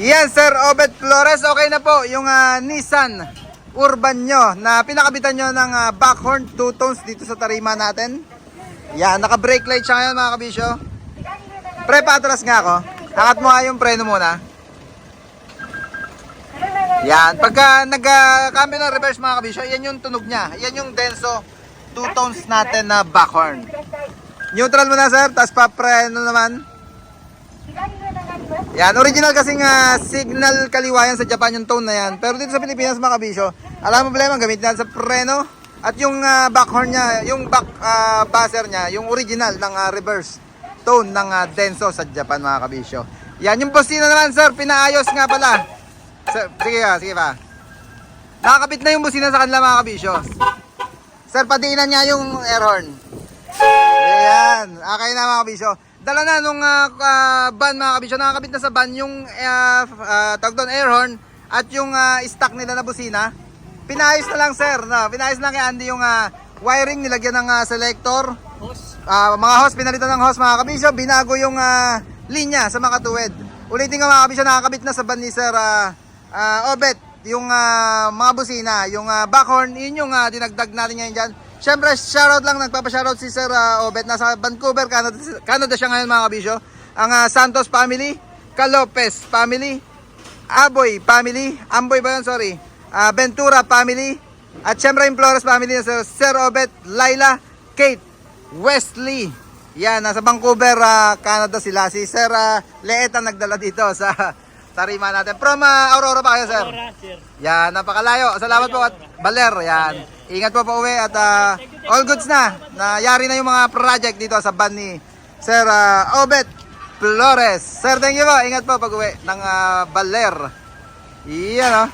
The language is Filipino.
Yan, Sir Obet Flores, okay na po yung Nissan Urban nyo na pinakabitan nyo ng backhorn 2 tones dito sa tarima natin. Yan, naka-brake light siya ngayon mga kabisyo. Pre, patras nga ako. Angat mo nga yung preno muna. Yan, pagka nag-cambio ng reverse mga kabisyo, yan yung tunog niya. Yan yung Denso 2 tones natin na backhorn. Neutral muna sir, tapos pa-preno naman. Yan, original kasing signal kaliwa yan sa Japan yung tone na yan. Pero dito sa Pilipinas mga kabisyo, alam mo problema, gamitin natin sa preno. At yung backhorn niya, yung back buzzer niya, yung original ng reverse tone ng Denso sa Japan mga kabisyo. Yan, yung bosina naman sir, pinaayos nga pala. Sir, sige pa. Nakakabit na yung bosina sa kanila mga kabisyo. Sir, padiinan niya yung air horn. Ayan, okay na mga kabisyo. Dala na nung van mga kabisyo, nakakabit na sa van yung tawag doon, air horn at yung stock nila na busina. Pinayos na lang sir, no? Pinayos lang kay Andy yung wiring, nilagyan ng selector. Mga hose, pinalitan ng hose mga kabisyo, binago yung linya sa makatuwid. Ulitin nga mga kabisyo, nakakabit na sa van ni Sir Obet yung mga busina, yung backhorn, yun yung dinagdag natin ngayon dyan. Siyempre, shoutout lang, nagpapa-shoutout si Sir Obet. Nasa Vancouver, Canada siya ngayon mga kabisyo. Ang Santos family, Calopez family, Aboy family, Amboy ba yun? Sorry. Ventura family. At siyempre yung Flores family na Sir Obet, Laila, Kate, Wesley. Yan, nasa Vancouver, Canada sila. Si Sir Leet ang nagdala dito sa tarima natin. From Aurora pa kayo, sir? Aurora, sir. Yan, napakalayo. Salamat po at Baler. Yan. Ingat po pa uwi at all goods na. Nayari na yung mga project dito sa van ni Sir Obet Flores. Sir, thank you po. Ingat po pag uwi ng Baler. Yan, oh.